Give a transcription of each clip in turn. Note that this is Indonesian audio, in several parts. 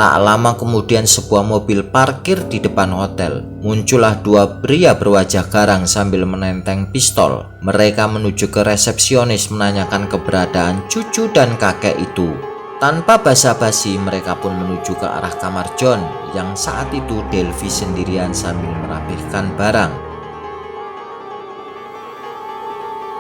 Tak lama kemudian sebuah mobil parkir di depan hotel. Muncullah dua pria berwajah garang sambil menenteng pistol. Mereka menuju ke resepsionis menanyakan keberadaan cucu dan kakek itu. Tanpa basa-basi mereka pun menuju ke arah kamar John yang saat itu Delphi sendirian sambil merapihkan barang.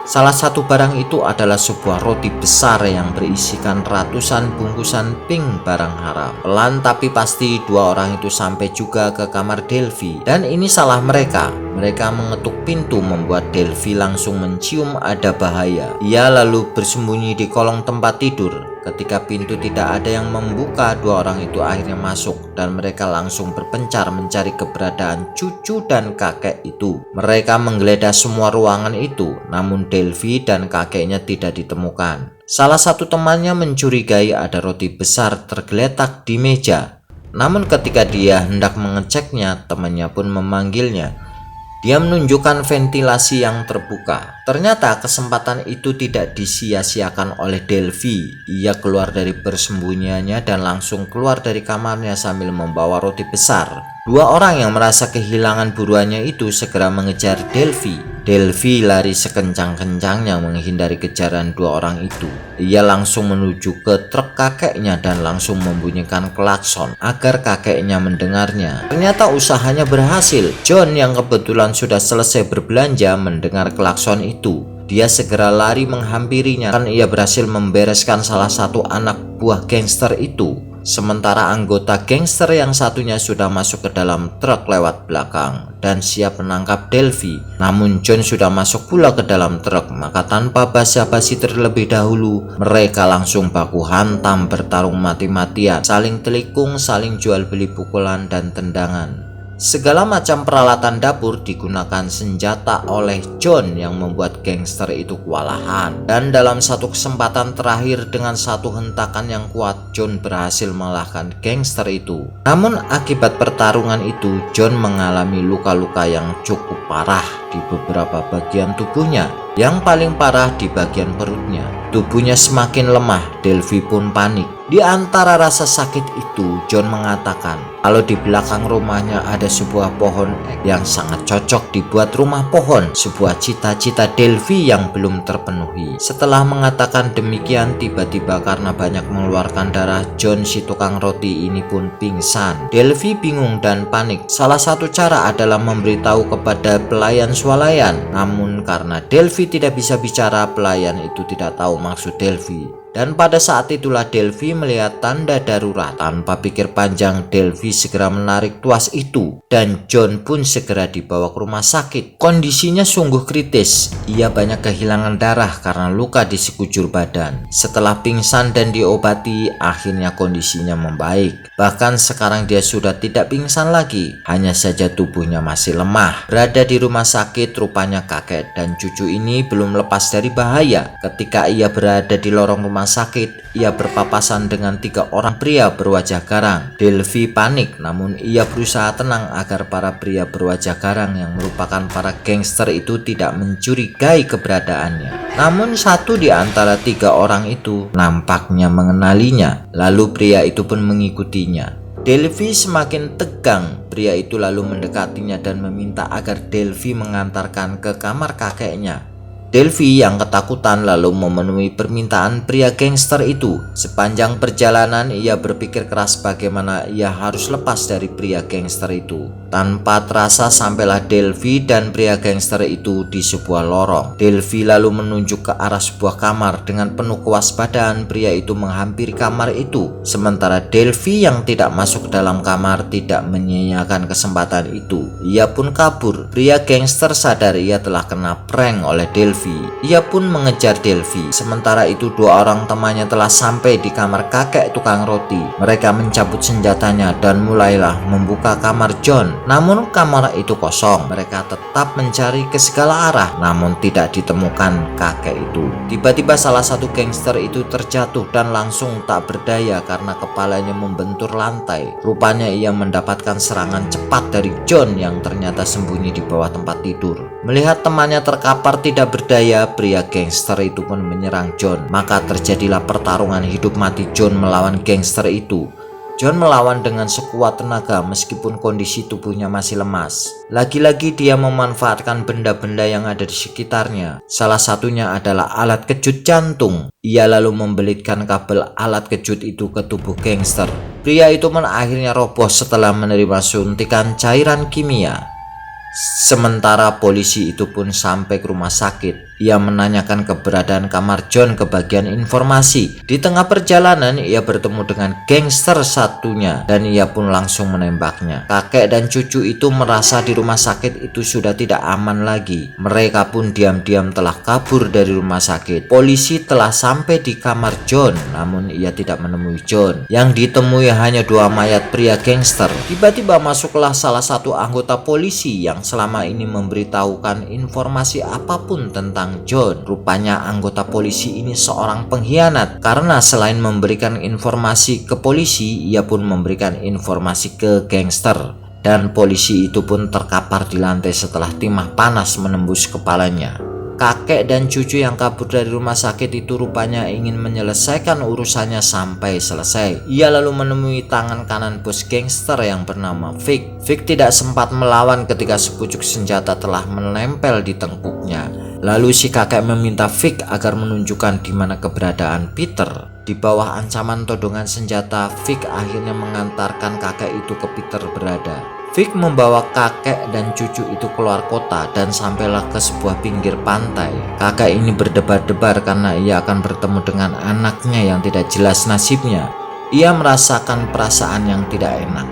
Salah satu barang itu adalah sebuah roti besar yang berisikan ratusan bungkusan pink barang haram. Pelan tapi pasti dua orang itu sampai juga ke kamar Delphi. Dan ini salah mereka. Mereka mengetuk pintu membuat Delphi langsung mencium ada bahaya. Ia lalu bersembunyi di kolong tempat tidur. Ketika pintu tidak ada yang membuka, dua orang itu akhirnya masuk dan mereka langsung berpencar mencari keberadaan cucu dan kakek itu. Mereka menggeledah semua ruangan itu, namun Delphi dan kakeknya tidak ditemukan. Salah satu temannya mencurigai ada roti besar tergeletak di meja. Namun ketika dia hendak mengeceknya, temannya pun memanggilnya. Dia menunjukkan ventilasi yang terbuka. Ternyata kesempatan itu tidak disia-siakan oleh Delphi. Ia keluar dari persembunyiannya dan langsung keluar dari kamarnya sambil membawa roti besar. Dua orang yang merasa kehilangan buruannya itu segera mengejar Delphi. Delphi lari sekencang-kencangnya menghindari kejaran dua orang itu. Ia langsung menuju ke truk kakeknya dan langsung membunyikan klakson agar kakeknya mendengarnya. Ternyata usahanya berhasil. John yang kebetulan sudah selesai berbelanja mendengar klakson itu. Dia segera lari menghampirinya dan ia berhasil membereskan salah satu anak buah gangster itu. Sementara anggota gangster yang satunya sudah masuk ke dalam truk lewat belakang dan siap menangkap Delphi. Namun John sudah masuk pula ke dalam truk, maka tanpa basa-basi terlebih dahulu mereka langsung baku hantam bertarung mati-matian, saling telikung, saling jual beli pukulan dan tendangan. Segala macam peralatan dapur digunakan senjata oleh John yang membuat gangster itu kewalahan. Dan dalam satu kesempatan terakhir dengan satu hentakan yang kuat, John berhasil mengalahkan gangster itu. Namun akibat pertarungan itu, John mengalami luka-luka yang cukup parah di beberapa bagian tubuhnya. Yang paling parah di bagian perutnya. Tubuhnya semakin lemah, Delphi pun panik. Di antara rasa sakit itu, John mengatakan kalau di belakang rumahnya ada sebuah pohon yang sangat cocok dibuat rumah pohon, sebuah cita-cita Delphi yang belum terpenuhi. Setelah mengatakan demikian, tiba-tiba karena banyak mengeluarkan darah, John si tukang roti ini pun pingsan. Delphi bingung dan panik. Salah satu cara adalah memberitahu kepada pelayan swalayan. Namun karena Delphi tidak bisa bicara, pelayan itu tidak tahu maksud Delphi. Dan pada saat itulah Delphi melihat tanda darurat. Tanpa pikir panjang, Delphi segera menarik tuas itu dan John pun segera dibawa ke rumah sakit. Kondisinya sungguh kritis. Ia banyak kehilangan darah karena luka di sekujur badan. Setelah pingsan dan diobati, akhirnya kondisinya membaik. Bahkan sekarang dia sudah tidak pingsan lagi, hanya saja tubuhnya masih lemah. Berada di rumah sakit, rupanya kakek dan cucu ini belum lepas dari bahaya. Ketika ia berada di lorong rumah sakit, ia berpapasan dengan 3 orang pria berwajah garang. Delphi panik, namun ia berusaha tenang agar para pria berwajah garang yang merupakan para gangster itu tidak mencurigai keberadaannya. Namun satu di antara 3 orang itu nampaknya mengenalinya, lalu pria itu pun mengikutinya. Delphi semakin tegang. Pria itu lalu mendekatinya dan meminta agar Delphi mengantarkan ke kamar kakeknya. Delphi yang ketakutan lalu memenuhi permintaan pria gangster itu. Sepanjang perjalanan ia berpikir keras bagaimana ia harus lepas dari pria gangster itu. Tanpa terasa sampailah Delphi dan pria gangster itu di sebuah lorong. Delphi lalu menunjuk ke arah sebuah kamar. Dengan penuh kewaspadaan pria itu menghampiri kamar itu. Sementara Delphi yang tidak masuk ke dalam kamar tidak menyia-nyiakan kesempatan itu. Ia pun kabur. Pria gangster sadar ia telah kena prank oleh Delphi. Ia pun mengejar Delphi. Sementara itu 2 orang temannya telah sampai di kamar kakek tukang roti. Mereka mencabut senjatanya dan mulailah membuka kamar John. Namun kamar itu kosong. Mereka tetap mencari ke segala arah, namun tidak ditemukan kakek itu. Tiba-tiba salah satu gangster itu terjatuh dan langsung tak berdaya karena kepalanya membentur lantai. Rupanya ia mendapatkan serangan cepat dari John yang ternyata sembunyi di bawah tempat tidur. Melihat temannya terkapar tidak berdaya, pria gangster itu pun menyerang John. Maka terjadilah pertarungan hidup mati John melawan gangster itu. John melawan dengan sekuat tenaga meskipun kondisi tubuhnya masih lemas. Lagi-lagi dia memanfaatkan benda-benda yang ada di sekitarnya. Salah satunya adalah alat kejut jantung. Ia lalu membelitkan kabel alat kejut itu ke tubuh gangster. Pria itu pun akhirnya roboh setelah menerima suntikan cairan kimia. Sementara polisi itu pun sampai ke rumah sakit. Ia menanyakan keberadaan kamar John ke bagian informasi. Di tengah perjalanan ia bertemu dengan gangster satunya dan ia pun langsung menembaknya. Kakek dan cucu itu merasa di rumah sakit itu sudah tidak aman lagi. Mereka pun diam-diam telah kabur dari rumah sakit. Polisi telah sampai di kamar John, namun ia tidak menemui John. Yang ditemui hanya 2 mayat pria gangster. Tiba-tiba masuklah salah satu anggota polisi yang selama ini memberitahukan informasi apapun tentang John. Rupanya anggota polisi ini seorang pengkhianat, karena selain memberikan informasi ke polisi, ia pun memberikan informasi ke gangster. Dan polisi itu pun terkapar di lantai setelah timah panas menembus kepalanya. Kakek dan cucu yang kabur dari rumah sakit itu rupanya ingin menyelesaikan urusannya sampai selesai. Ia lalu menemui tangan kanan bos gangster yang bernama Vic. Vic tidak sempat melawan ketika sepucuk senjata telah menempel di tengkuknya. Lalu si kakek meminta Vic agar menunjukkan di mana keberadaan Peter. Di bawah ancaman todongan senjata, Vic akhirnya mengantarkan kakek itu ke Peter berada. Vic membawa kakek dan cucu itu keluar kota dan sampailah ke sebuah pinggir pantai. Kakek ini berdebar-debar karena ia akan bertemu dengan anaknya yang tidak jelas nasibnya. Ia merasakan perasaan yang tidak enak,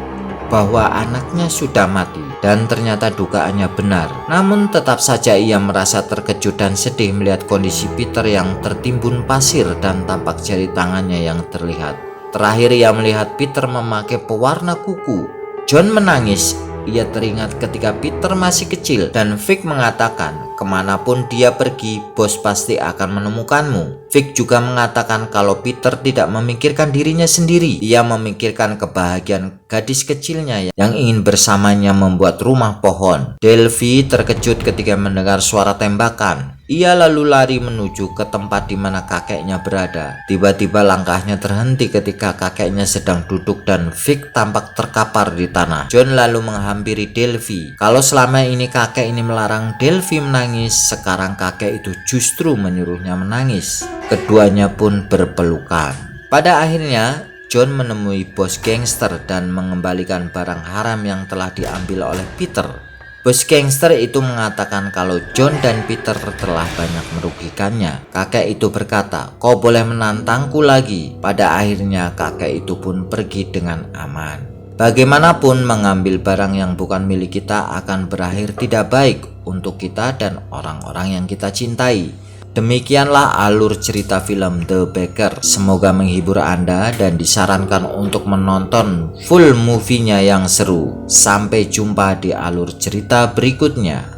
bahwa anaknya sudah mati dan ternyata dugaannya benar. Namun tetap saja ia merasa terkejut dan sedih melihat kondisi Peter yang tertimbun pasir dan tampak jari tangannya yang terlihat. Terakhir ia melihat Peter memakai pewarna kuku. John menangis. Ia teringat ketika Peter masih kecil dan Vic mengatakan, kemanapun dia pergi, bos pasti akan menemukanmu. Vic juga mengatakan kalau Peter tidak memikirkan dirinya sendiri. Ia memikirkan kebahagiaan gadis kecilnya yang ingin bersamanya membuat rumah pohon. Delphi terkejut ketika mendengar suara tembakan. Ia lalu lari menuju ke tempat di mana kakeknya berada. Tiba-tiba langkahnya terhenti ketika kakeknya sedang duduk dan Vic tampak terkapar di tanah. John lalu menghampiri Delphi. Kalau selama ini kakek ini melarang Delphi menangis, sekarang kakek itu justru menyuruhnya menangis. Keduanya pun berpelukan. Pada akhirnya John menemui bos gangster dan mengembalikan barang haram yang telah diambil oleh Peter. Bos gangster itu mengatakan kalau John dan Peter telah banyak merugikannya. Kakek itu berkata, kau boleh menantangku lagi. Pada akhirnya kakek itu pun pergi dengan aman. Bagaimanapun mengambil barang yang bukan milik kita akan berakhir tidak baik untuk kita dan orang-orang yang kita cintai. Demikianlah alur cerita film The Baker. Semoga menghibur Anda dan disarankan untuk menonton full movie-nya yang seru. Sampai jumpa di alur cerita berikutnya.